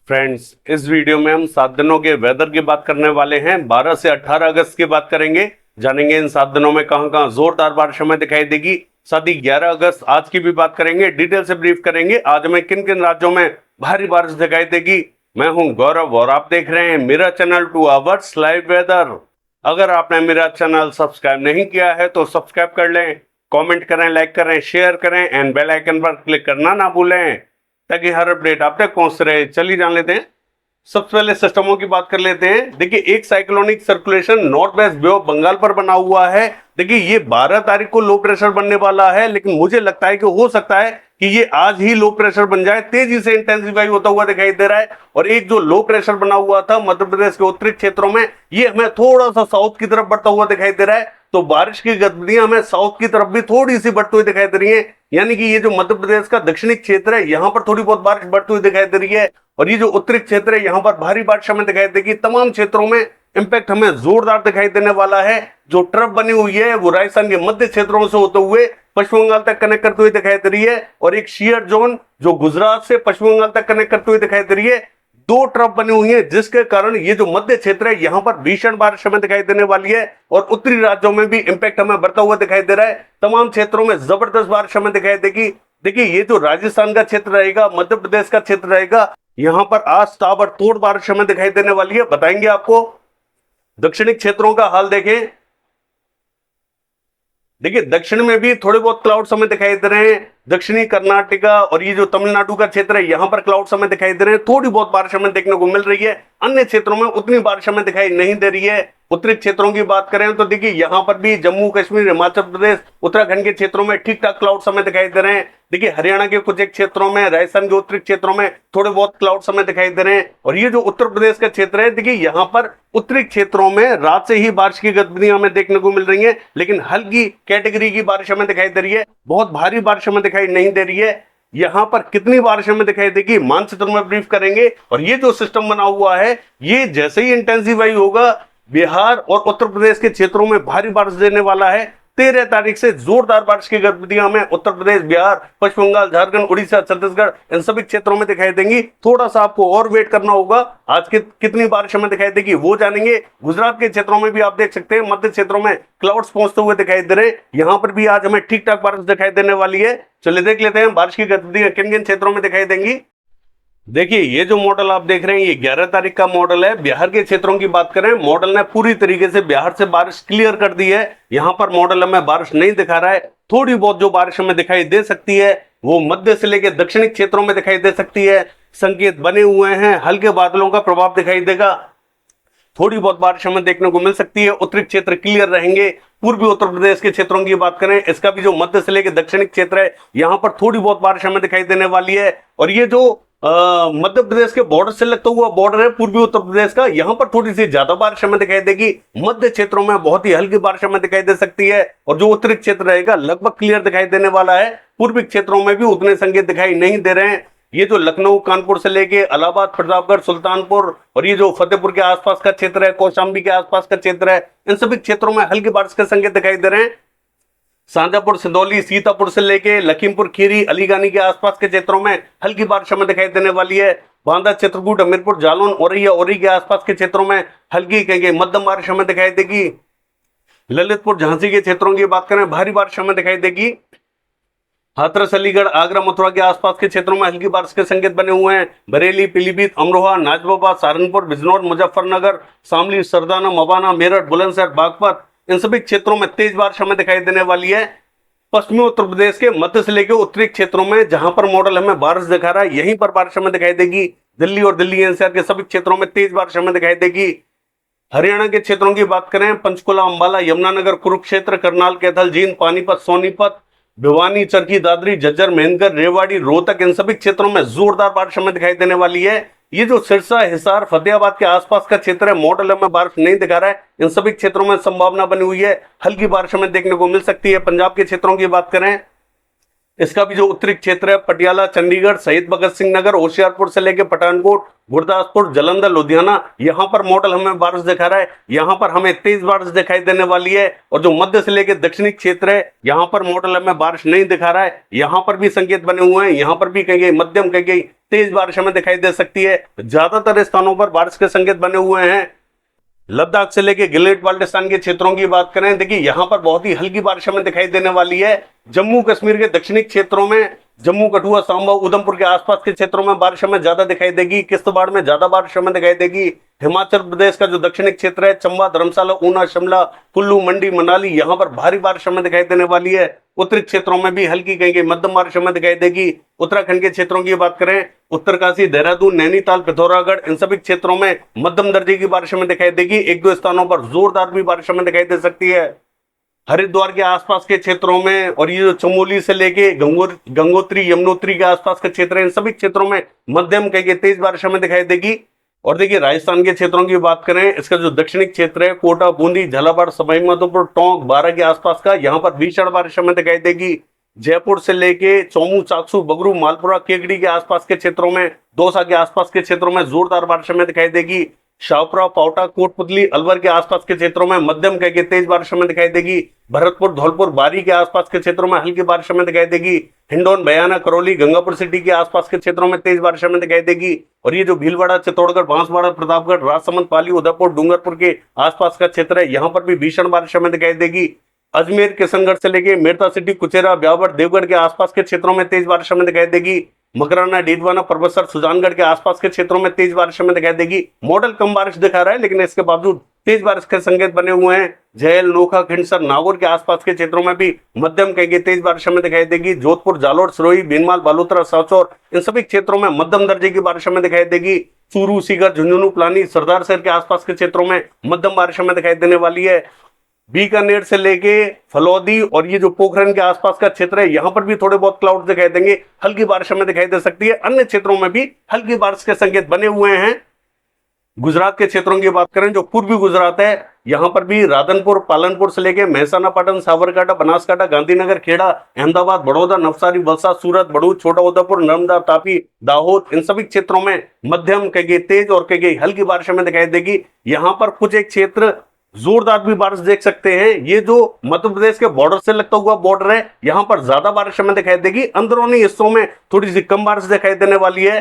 Friends, इस video में हम 7 दिनों के वेदर की बात करने वाले हैं। 12 से 18 अगस्त की बात करेंगे। जानेंगे इन 7 दिनों में कहां कहां जोरदार बारिश हमें दिखाई देगी। साथ ही 11 अगस्त आज की भी बात करेंगे, डिटेल से ब्रीफ करेंगे आज हमें किन किन राज्यों में भारी बारिश दिखाई देगी। मैं हूं गौरव और आप देख रहे हैं मेरा चैनल 2 आवर्स लाइव वेदर। अगर आपने मेरा चैनल सब्सक्राइब नहीं किया है तो सब्सक्राइब कर लें, कमेंट करें, लाइक करें, शेयर करें एंड बेल आइकन पर क्लिक करना ना भूलें ताकि हर अपडेट आप तक पहुंच रहे। चलिए जान लेते हैं। सबसे पहले सिस्टमों की बात कर लेते हैं। देखिए, एक cyclonic circulation north west bay of Bengal पर बना हुआ है। देखिए, ये 12 तारीख को लो प्रेशर बनने वाला है, लेकिन मुझे लगता है कि हो सकता है कि ये आज ही लो प्रेशर बन जाए। तेजी से इंटेंसिफाई होता हुआ दिखाई दे रहा है। और एक जो लो प्रेशर बना हुआ था मध्य प्रदेश के उत्तरी क्षेत्रों में, ये हमें थोड़ा सा साउथ की तरफ बढ़ता हुआ दिखाई दे रहा है। तो बारिश की गतिविधियां हमें साउथ की तरफ भी थोड़ी सी बढ़ती हुई दिखाई दे रही है। यानी कि ये जो मध्य प्रदेश का दक्षिणी क्षेत्र है, यहां पर थोड़ी बहुत बारिश बढ़ती हुई दिखाई दे रही है। और ये जो उत्तरी क्षेत्र है, यहां पर भारी बारिश हमें दिखाई देगी। तमाम क्षेत्रों में इंपैक्ट हमें जोरदार दिखाई देने वाला है। जो ट्रफ बनी हुई है वो राजस्थान के मध्य क्षेत्रों से होते हुए पश्चिम बंगाल तक कनेक्ट करते हुए दिखाई दे रही है। और एक शियर जोन जो गुजरात से पश्चिम बंगाल तक कनेक्ट करते हुए दिखाई दे रही है। दो ट्रफ बनी हुई है, जिसके कारण ये जो मध्य क्षेत्र है, यहां पर भीषण बारिश हमें दिखाई देने वाली है। और उत्तरी राज्यों में भी इंपैक्ट हमें बढ़ता हुआ दिखाई दे रहा है। तमाम क्षेत्रों में जबरदस्त बारिश हमें दिखाई देगी। देखिए, ये जो राजस्थान का क्षेत्र रहेगा, मध्य प्रदेश का क्षेत्र रहेगा, यहां पर आज ताबड़तोड़ बारिश हमें दिखाई देने वाली है। बताएंगे आपको। दक्षिणी क्षेत्रों का हाल देखें। देखिए, दक्षिण में भी थोड़े बहुत क्लाउड्स हमें दिखाई दे रहे हैं। दक्षिणी कर्नाटका और ये जो तमिलनाडु का क्षेत्र है, यहां पर क्लाउड्स हमें दिखाई दे रहे हैं। थोड़ी बहुत बारिश हमें देखने को मिल रही है। अन्य क्षेत्रों में उतनी बारिश हमें दिखाई नहीं दे रही है। उत्तरी क्षेत्रों की बात करें तो देखिए, यहां पर भी जम्मू कश्मीर, हिमाचल प्रदेश, उत्तराखंड के क्षेत्रों में ठीक ठाक क्लाउड्स हमें दिखाई दे रहे हैं। देखिए, हरियाणा के कुछ एक क्षेत्रों में, राजस्थान के उत्तरी क्षेत्रों में थोड़े बहुत क्लाउड्स हमें दिखाई दे रहे हैं। और ये जो उत्तर प्रदेश का क्षेत्र है, देखिए यहां पर उत्तरी क्षेत्रों में रात से ही बारिश की गतिविधियां हमें देखने को मिल रही है। लेकिन हल्की कैटेगरी की बारिश हमें दिखाई दे रही है, बहुत भारी बारिश हमें दिखाई नहीं दे रही है। यहां पर कितनी बारिश हमें दिखाई देगी मानचित्र में ब्रीफ करेंगे। और ये जो सिस्टम बना हुआ है, ये जैसे ही इंटेंसिफाई होगा, बिहार और उत्तर प्रदेश के क्षेत्रों में भारी बारिश देने वाला है। 13 तारीख से जोरदार बारिश की गतिविधियां हमें उत्तर प्रदेश, बिहार, पश्चिम बंगाल, झारखंड, उड़ीसा, छत्तीसगढ़, इन सभी क्षेत्रों में दिखाई देंगी। थोड़ा सा आपको और वेट करना होगा। आज कितनी बारिश हमें दिखाई देगी वो जानेंगे। गुजरात के क्षेत्रों में भी आप देख सकते हैं, मध्य क्षेत्रों में क्लाउड्स पहुंचते हुए दिखाई दे रहे हैं। यहां पर भी आज हमें ठीक ठाक बारिश दिखाई देने वाली है। चलिए देख लेते हैं बारिश की गतिविधियां किन किन क्षेत्रों में दिखाई देंगी। देखिए, ये जो मॉडल आप देख रहे हैं, ये 11 तारीख का मॉडल है। बिहार के क्षेत्रों की बात करें, मॉडल ने पूरी तरीके से बिहार से बारिश क्लियर कर दी है। यहां पर मॉडल हमें बारिश नहीं दिखा रहा है। थोड़ी बहुत जो बारिश हमें दिखाई दे सकती है वो मध्य से लेकर दक्षिणी क्षेत्रों में दिखाई दे सकती है। संकेत बने हुए हैं, हल्के बादलों का प्रभाव दिखाई देगा। थोड़ी बहुत बारिश हमें देखने को मिल सकती है। उत्तरी क्षेत्र क्लियर रहेंगे। पूर्वी उत्तर प्रदेश के क्षेत्रों की बात करें, इसका भी जो मध्य से लेकर दक्षिणी क्षेत्र है, यहां पर थोड़ी बहुत बारिश हमें दिखाई देने वाली है। और ये जो मध्य प्रदेश के बॉर्डर से लगता हुआ बॉर्डर है पूर्वी उत्तर प्रदेश का, यहां पर थोड़ी सी ज्यादा बारिश हमें दिखाई देगी। मध्य क्षेत्रों में बहुत ही हल्की बारिश हमें दिखाई दे सकती है। और जो उत्तरी क्षेत्र रहेगा लगभग क्लियर दिखाई देने वाला है। पूर्वी क्षेत्रों में भी उतने संकेत दिखाई नहीं दे रहे हैं। ये जो लखनऊ, कानपुर से लेके इलाहाबाद, प्रतापगढ़, सुल्तानपुर और ये जो फतेहपुर के आसपास का क्षेत्र है, कौशाम्बी के आसपास का क्षेत्र है, इन सभी क्षेत्रों में हल्की बारिश के संकेत दिखाई दे रहे हैं। शाजापुर, सिंदौली, सीतापुर से लेके लखीमपुर खीरी, अलीगानी के आसपास के क्षेत्रों में हल्की बारिश हमें दिखाई देने वाली है। बांदा, चित्रकूट, हमीरपुर, जालौन, औरैया, औरी के आसपास के क्षेत्रों में हल्की कहेंगे मध्यम बारिश हमें दिखाई देगी। ललितपुर, झांसी के क्षेत्रों की बात करें, भारी बारिश हमें दिखाई देगी। हाथरस, अलीगढ़, आगरा, मथुरा के आसपास के क्षेत्रों में हल्की बारिश के संकेत बने हुए हैं। बरेली, पीलीभीत, अमरोहा, नाजबाबाद, सहारनपुर, बिजनौर, मुजफ्फरनगर, शामली, सरदाना, मवाना, मेरठ, बुलंदशहर, बागपत, इन सभी क्षेत्रों में तेज बारिश हमें दिखाई देने वाली है। पश्चिमी उत्तर प्रदेश के मध्य से लेकर उत्तरी क्षेत्रों में जहां पर मॉडल हमें बारिश दिखा रहा है, यहीं पर बारिश हमें दिखाई देगी। दिल्ली और दिल्ली एनसीआर के सभी क्षेत्रों में तेज बारिश हमें दिखाई देगी। हरियाणा के क्षेत्रों की बात करें, पंचकुला, अंबाला, यमुनानगर, कुरुक्षेत्र, करनाल, कैथल, जींद, पानीपत, सोनीपत, भिवानी, चरखी दादरी, झज्जर, महेंद्रगढ़, रेवाड़ी, रोहतक, इन सभी क्षेत्रों में जोरदार बारिश हमें दिखाई देने वाली है। ये जो सिरसा, हिसार, फतेहाबाद के आसपास का क्षेत्र है, मॉडल हमें बारिश नहीं दिखा रहा है। इन सभी क्षेत्रों में संभावना बनी हुई है, हल्की बारिश हमें देखने को मिल सकती है। पंजाब के क्षेत्रों की बात करें, इसका भी जो उत्तरी क्षेत्र है पटियाला, चंडीगढ़, शहीद भगत सिंह नगर, होशियारपुर से लेके पठानकोट, गुरदासपुर, जालंधर, लुधियाना, यहाँ पर मॉडल हमें बारिश दिखा रहा है। यहाँ पर हमें तेज बारिश दिखाई देने वाली है। और जो मध्य से लेके दक्षिणी क्षेत्र है यहाँ पर मॉडल हमें बारिश नहीं दिखा रहा है। यहाँ पर भी संकेत बने हुए हैं, यहाँ पर भी कहीं मध्यम कहीं तेज बारिश हमें दिखाई दे सकती है। ज्यादातर स्थानों पर बारिश के संकेत बने हुए हैं। लद्दाख से लेके गिलगित बाल्टिस्तान के क्षेत्रों की बात करें, देखिए यहाँ पर बहुत ही हल्की बारिश हमें दिखाई देने वाली है। जम्मू कश्मीर के दक्षिणी क्षेत्रों में, जम्मू, कठुआ, सांबा, उधमपुर के आसपास के क्षेत्रों में बारिश हमें ज्यादा दिखाई देगी। किश्तवाड़ में ज्यादा बारिश हमें दिखाई देगी। हिमाचल प्रदेश का जो दक्षिणी क्षेत्र है, चंबा, धर्मशाला, ऊना, शिमला, कुल्लू, मंडी, मनाली, यहाँ पर भारी बारिश हमें दिखाई देने वाली है। उत्तरी क्षेत्रों में भी हल्की कहीं मध्यम बारिश हमें दिखाई देगी। उत्तराखंड के क्षेत्रों की बात करें, उत्तरकाशी, देहरादून, नैनीताल, पिथौरागढ़, इन सभी क्षेत्रों में मध्यम दर्जे की बारिश हमें दिखाई देगी। एक दो स्थानों पर जोरदार भी बारिश हमें दिखाई दे सकती है। हरिद्वार के आसपास के क्षेत्रों में और ये जो चमोली से लेके गंगोत्री, यमुनोत्री के आसपास के क्षेत्र है, इन सभी क्षेत्रों में मध्यम कहीं तेज बारिश हमें दिखाई देगी। और देखिए राजस्थान के क्षेत्रों की बात करें, इसका जो दक्षिणी क्षेत्र है, कोटा, बूंदी, झालावाड़, सवाई माधोपुर, टोंक, बारां के आसपास का, यहाँ पर भीषण बारिश हमें दिखाई देगी। जयपुर से लेके चौमू, चाकसू, बगरू, मालपुरा, केकड़ी के आसपास के क्षेत्रों में, दौसा के आसपास के क्षेत्रों में जोरदार बारिश हमें दिखाई देगी। शाहपुरा, पावटा, कोटपुतली, अलवर के आसपास के क्षेत्रों में मध्यम कहीं तेज बारिश हमें दिखाई देगी। भरतपुर, धौलपुर, बारी के आसपास के क्षेत्रों में हल्की बारिश हमें दिखाई देगी। हिंडौन, बयाना, करौली, गंगापुर सिटी के आसपास के क्षेत्रों में तेज बारिश हमें दिखाई देगी। और ये जो भीलवाड़ा, चित्तौड़गढ़, बांसवाड़ा, प्रतापगढ़, राजसमंद, पाली, उदयपुर, डूंगरपुर के आसपास का क्षेत्र है, यहाँ पर भी भीषण बारिश हमें दिखाई देगी। अजमेर, किशनगढ़ से लेके मेरता सिटी, कुचेरा, ब्यावर, देवगढ़ के आसपास के क्षेत्रों में तेज बारिश हमें दिखाई देगी। मकराना, डीडवाना, परबतसर, सुजानगढ़ के आसपास के क्षेत्रों में तेज बारिश हमें दिखाई देगी। मॉडल कम बारिश दिखा रहा है, लेकिन इसके बावजूद तेज बारिश के संकेत बने हुए हैं। झेल, नोखा, खिंडसर, नागौर के आसपास के क्षेत्रों में भी मध्यम कहीं तेज बारिश हमें दिखाई देगी। जोधपुर, जालोर, सिरोही, भीनमाल, बालोतरा, सांचौर, इन सभी क्षेत्रों में मध्यम दर्जे की बारिश हमें दिखाई देगी। चूरू, सीकर, झुंझुनू, प्लानी, सरदार शहर के आसपास के क्षेत्रों में मध्यम बारिश हमें दिखाई देने वाली है। बीकानेर से लेके फलौदी और ये जो पोखरण के आसपास का क्षेत्र है, यहाँ पर भी थोड़े बहुत क्लाउड दिखाई देंगे, हल्की बारिश हमें दिखाई दे सकती है। अन्य क्षेत्रों में भी हल्की बारिश के संकेत बने हुए हैं। गुजरात के क्षेत्रों की बात करें, जो पूर्वी गुजरात है, यहाँ पर भी राधनपुर, पालनपुर से लेके महसाना, पाटन, साबरकांठा, बनासकांठा, गांधीनगर, खेड़ा, अहमदाबाद, बड़ौदा, नवसारी, वलसाड, सूरत, भरूच, छोटा उदेपुर, नर्मदा, तापी, दाहोद, इन सभी क्षेत्रों में मध्यम कहीं तेज और कहीं हल्की बारिश हमें दिखाई देगी। यहाँ पर कुछ एक क्षेत्र जोरदार भी बारिश देख सकते हैं। ये जो मध्य प्रदेश के बॉर्डर से लगता हुआ बॉर्डर है, यहाँ पर ज्यादा बारिश हमें दिखाई देगी। अंदरूनी हिस्सों में थोड़ी सी कम बारिश दिखाई देने वाली है।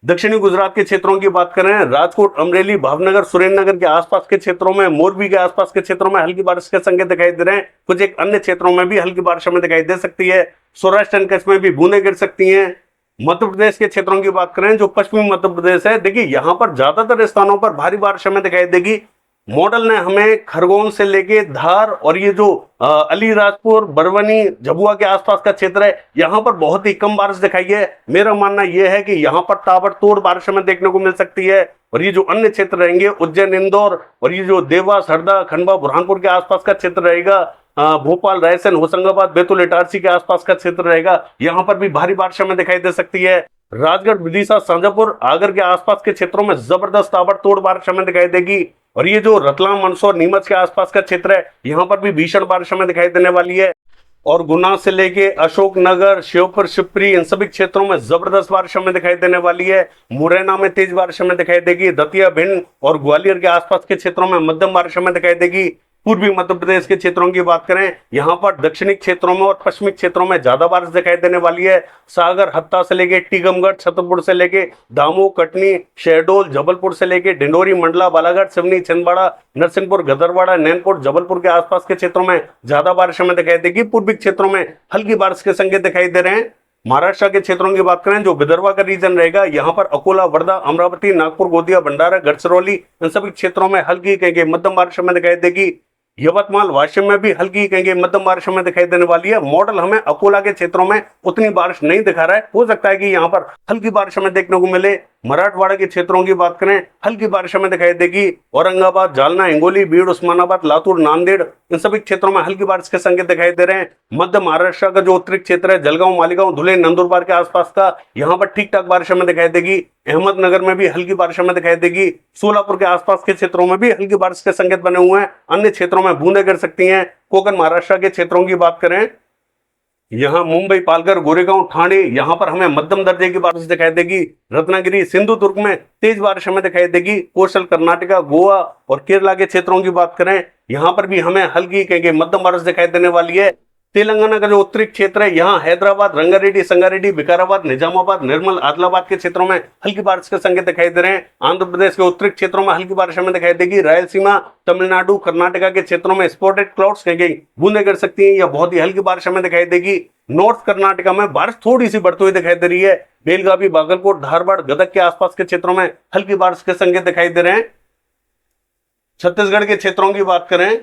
दक्षिणी गुजरात के क्षेत्रों की बात करें, राजकोट, अमरेली, भावनगर, सुरेंद्रनगर के आसपास के क्षेत्रों में, मोरबी के आसपास के क्षेत्रों में हल्की बारिश के संकेत दिखाई दे रहे हैं। कुछ एक अन्य क्षेत्रों में भी हल्की बारिश हमें दिखाई दे सकती है। सौराष्ट्र एंड कच्छ में भी बूंदें गिर सकती हैं। मध्य प्रदेश के क्षेत्रों की बात करें, जो पश्चिमी मध्य प्रदेश है, देखिए यहाँ पर ज्यादातर स्थानों पर भारी बारिश हमें दिखाई देगी। मॉडल ने हमें खरगोन से लेके धार और ये जो अलीराजपुर, बरवनी, झबुआ के आसपास का क्षेत्र है, यहाँ पर बहुत ही कम बारिश दिखाई है। मेरा मानना यह है कि यहाँ पर ताबड़तोड़ बारिश हमें देखने को मिल सकती है। और ये जो अन्य क्षेत्र रहेंगे, उज्जैन, इंदौर और ये जो देवास, हरदा, खंडवा, बुरहानपुर के आसपास का क्षेत्र रहेगा, भोपाल, रायसेन, होशंगाबाद, बैतूल, इटारसी के आसपास का क्षेत्र रहेगा, यहाँ पर भी भारी बारिश हमें दिखाई दे सकती है। राजगढ़, विदिशा, शाजापुर, आगर के आसपास के क्षेत्रों में जबरदस्त ताबड़तोड़ बारिश हमें दिखाई देगी। और ये जो रतलाम, मंदसौर, नीमच के आसपास का क्षेत्र है, यहाँ पर भी भीषण बारिश हमें दिखाई देने वाली है। और गुना से लेके अशोकनगर, श्योपुर, शिवपुरी, इन सभी क्षेत्रों में जबरदस्त बारिश हमें दिखाई देने वाली है। मुरैना में तेज बारिश हमें दिखाई देगी। दतिया, भिंड और ग्वालियर के आसपास के क्षेत्रों में मध्यम बारिश हमें दिखाई देगी। पूर्वी मध्य प्रदेश के क्षेत्रों की बात करें, यहाँ पर दक्षिणी क्षेत्रों में और पश्चिमी क्षेत्रों में ज्यादा बारिश दिखाई देने वाली है। सागर, हत्ता से लेके टीकमगढ़, छतरपुर से लेके दामोह, कटनी, शहडोल, जबलपुर से लेके डिंडोरी, मंडला, बालाघाट, सिवनी, छिंदवाड़ा, नरसिंहपुर, गदरवाड़ा, नैनपुर, जबलपुर के आसपास के क्षेत्रों में ज्यादा बारिश हमें दिखाई देगी। पूर्वी क्षेत्रों में हल्की बारिश के संकेत दिखाई दे रहे हैं। महाराष्ट्र के क्षेत्रों की बात करें, जो विदर्भा का रीजन रहेगा, यहाँ पर अकोला, वर्धा, अमरावती, नागपुर, गोंदिया, भंडारा, गढ़चिरौली, इन सभी क्षेत्रों में हल्की कहीं मध्यम बारिश हमें दिखाई देगी। यवतमाल, वाशिम में भी हल्की कहीं मध्यम बारिश हमें दिखाई देने वाली है। मॉडल हमें अकोला के क्षेत्रों में उतनी बारिश नहीं दिखा रहा है, हो सकता है कि यहाँ पर हल्की बारिश हमें देखने को मिले। मराठवाड़ा के क्षेत्रों की बात करें, हल्की बारिश हमें दिखाई देगी। औरंगाबाद, जालना, हिंगोली, बीड़, उस्मानाबाद, लातूर, नांदेड़, इन सभी क्षेत्रों में हल्की बारिश के संकेत दिखाई दे रहे हैं। मध्य महाराष्ट्र का जो उत्तरी क्षेत्र है, जलगांव, मालेगांव, धुले, नंदुरबार के आसपास का, यहाँ पर ठीक ठाक बारिश हमें दिखाई देगी। अहमदनगर में भी हल्की बारिश हमें दिखाई देगी। सोलापुर के आसपास के क्षेत्रों में भी हल्की बारिश के संकेत बने हुए हैं। अन्य क्षेत्रों में बूंदें गिर सकती हैं। कोकण महाराष्ट्र के क्षेत्रों की बात करें, यहाँ मुंबई, पालघर, गोरेगांव, ठाणे, यहाँ पर हमें मध्यम दर्जे की बारिश दिखाई देगी। रत्नागिरी, सिंधुदुर्ग में तेज बारिश हमें दिखाई देगी। कोस्टल कर्नाटका, गोवा और केरला के क्षेत्रों की बात करें, यहाँ पर भी हमें हल्की कहेंगे मध्यम बारिश दिखाई देने वाली है। तेलंगाना का जो उत्तरी क्षेत्र है, यहाँ हैदराबाद, रंगारेड्डी, संगारेड्डी, विकाराबाद, निजामाबाद, निर्मल, आदिलाबाद के क्षेत्रों में हल्की बारिश के संकेत दिखाई दे रहे हैं। आंध्र प्रदेश के उत्तरी क्षेत्रों में हल्की बारिश हमें दिखाई देगी। रायलसीमा, तमिलनाडु, कर्नाटका के क्षेत्रों में स्पॉटेड क्लाउड्स कहेंगे बूंदें गिर सकती हैं या बहुत ही हल्की बारिश हमें दिखाई देगी। नॉर्थ कर्नाटका में बारिश थोड़ी सी बढ़ती हुई दिखाई दे रही है। बेलगावी, बागलकोट, धारवाड़, गदग के आसपास के क्षेत्रों में हल्की बारिश के संकेत दिखाई दे रहे हैं। छत्तीसगढ़ के क्षेत्रों की बात करें,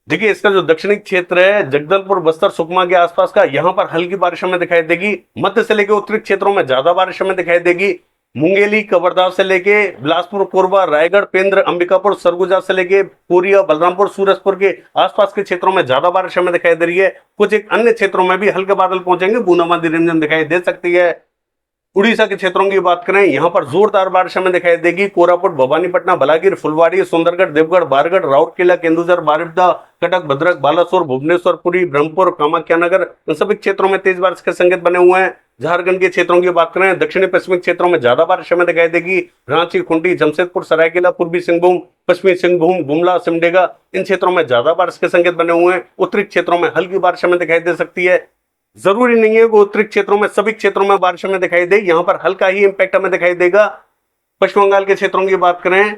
देखिए इसका जो दक्षिणी क्षेत्र है, जगदलपुर, बस्तर, सुकमा के आसपास का, यहां पर हल्की बारिश हमें दिखाई देगी। मध्य से लेकर उत्तरी क्षेत्रों में ज्यादा बारिश हमें दिखाई देगी। मुंगेली, कवर्धा से लेके बिलासपुर, कोरबा, रायगढ़, पेंद्र, अंबिकापुर, सरगुजा से लेके कोरिया, बलरामपुर, सूरजपुर के आसपास के क्षेत्रों में ज्यादा बारिश हमें दिखाई दे रही है। कुछ एक अन्य क्षेत्रों में भी हल्के बादल पहुंचेंगे, बूंदाबांदी रिमझिम दिखाई दे सकती है। उड़ीसा के क्षेत्रों की बात करें, यहां पर जोरदार बारिश हमें दिखाई देगी। कोरापुट, भवानीपटना, बलागीर, फुलवाड़ी, सुंदरगढ़, देवगढ़, बारगढ़, राउरकेला, केंदुझर, बारिपदा, कटक, भद्रक, बालासोर, भुवनेश्वर, पुरी, ब्रह्मपुर, कामाख्यानगर, इन सभी क्षेत्रों में तेज बारिश के संकेत बने हुए हैं। झारखंड के क्षेत्रों की बात करें, दक्षिणी पश्चिमी क्षेत्रों में ज्यादा बारिश हमें दिखाई देगी। रांची, खूंटी, जमशेदपुर, सरायकेला, पूर्वी सिंहभूम, पश्चिमी सिंहभूम, गुमला, सिमडेगा, इन क्षेत्रों में ज्यादा बारिश के संकेत बने हुए हैं। उत्तरी क्षेत्रों में हल्की बारिश हमें दिखाई दे सकती है। जरूरी नहीं है कि उत्तरी क्षेत्रों में सभी क्षेत्रों में बारिश हमें दिखाई दे, यहां पर हल्का ही इंपैक्ट हमें दिखाई देगा। पश्चिम बंगाल के क्षेत्रों की बात करें,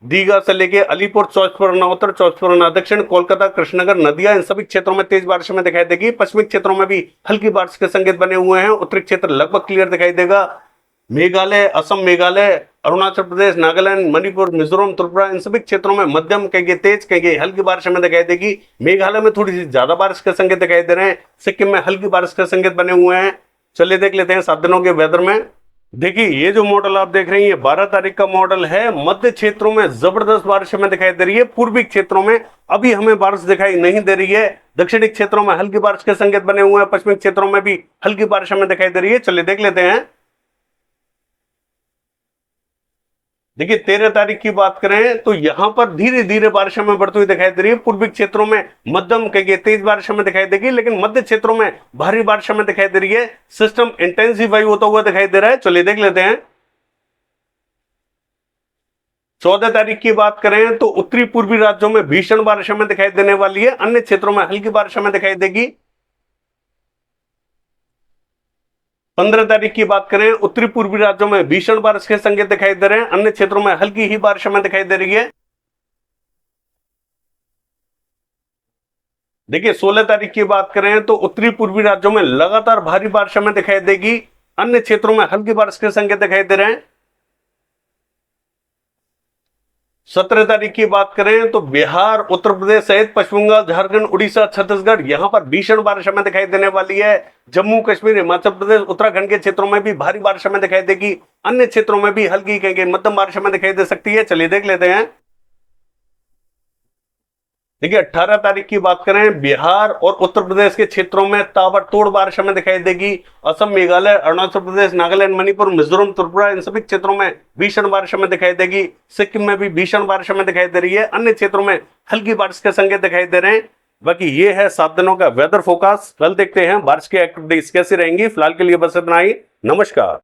दीघा से लेके अलीपुर, 24 उत्तर, 24 दक्षिण, कोलकाता, कृष्णनगर, नदिया, इन सभी क्षेत्रों में तेज बारिश हमें दिखाई देगी। पश्चिमी क्षेत्रों में भी हल्की बारिश के संकेत बने हुए हैं। उत्तरी क्षेत्र लगभग क्लियर दिखाई देगा। मेघालय, असम, मेघालय, अरुणाचल प्रदेश, नागालैंड, मणिपुर, मिजोरम, त्रिपुरा, इन सभी क्षेत्रों में मध्यम कहेंगे तेज कहेंगे हल्की बारिश हमें दिखाई देगी। मेघालय में थोड़ी सी ज्यादा बारिश के संकेत दिखाई दे रहे हैं। सिक्किम में हल्की बारिश के संकेत बने हुए हैं। चलिए देख लेते हैं 7 दिनों के वेदर में। देखिए ये जो मॉडल आप देख रहे हैं, ये 12 तारीख का मॉडल है। मध्य क्षेत्रों में जबरदस्त बारिश हमें दिखाई दे रही है। पूर्वी क्षेत्रों में अभी हमें बारिश दिखाई नहीं दे रही है। दक्षिणी क्षेत्रों में हल्की बारिश के संकेत बने हुए हैं। पश्चिमी क्षेत्रों में भी हल्की बारिश हमें दिखाई दे रही है। चलिए देख लेते हैं। देखिए 13 तारीख की बात करें तो यहां पर धीरे धीरे बारिश हमें बढ़ती हुई दिखाई दे रही है। पूर्वी क्षेत्रों में मध्यम कहेंगे तेज बारिश हमें दिखाई देगी, लेकिन मध्य क्षेत्रों में भारी बारिश हमें दिखाई दे रही है। सिस्टम इंटेंसिफाई होता हुआ दिखाई दे रहा है। चलिए देख लेते हैं। 14 तारीख की बात करें तो उत्तरी पूर्वी राज्यों में भीषण बारिश हमें दिखाई देने वाली है। अन्य क्षेत्रों में हल्की बारिश हमें दिखाई देगी। 15 तारीख की बात करें, उत्तरी पूर्वी राज्यों में भीषण बारिश के संकेत दिखाई दे रहे हैं। अन्य क्षेत्रों में हल्की ही बारिश हमें दिखाई दे रही है। देखिए 16 तारीख की बात करें तो उत्तरी पूर्वी राज्यों में लगातार भारी बारिश हमें दिखाई देगी। अन्य क्षेत्रों में हल्की बारिश के संकेत दिखाई दे रहे हैं। 17 तारीख की बात करें तो बिहार, उत्तर प्रदेश सहित पश्चिम बंगाल, झारखंड, उड़ीसा, छत्तीसगढ़, यहां पर भीषण बारिश हमें दिखाई देने वाली है। जम्मू कश्मीर, हिमाचल प्रदेश, उत्तराखंड के क्षेत्रों में भी भारी बारिश हमें दिखाई देगी। अन्य क्षेत्रों में भी हल्की कहेंगे मध्यम बारिश हमें दिखाई दे सकती है। चलिए देख लेते हैं। देखिए 18 तारीख की बात करें, बिहार और उत्तर प्रदेश के क्षेत्रों में ताबड़तोड़ बारिश हमें दिखाई देगी। असम, मेघालय, अरुणाचल प्रदेश, नागालैंड, मणिपुर, मिजोरम, त्रिपुरा, इन सभी क्षेत्रों में भीषण बारिश हमें दिखाई देगी। सिक्किम में भी भीषण बारिश हमें दिखाई दे रही है। अन्य क्षेत्रों में हल्की बारिश के संकेत दिखाई दे रहे हैं। बाकी ये है 7 दिनों का वेदर फोरकास्ट। कल देखते हैं बारिश की एक्टिविटीज कैसी रहेंगी। फिलहाल के लिए बस इतना ही। नमस्कार।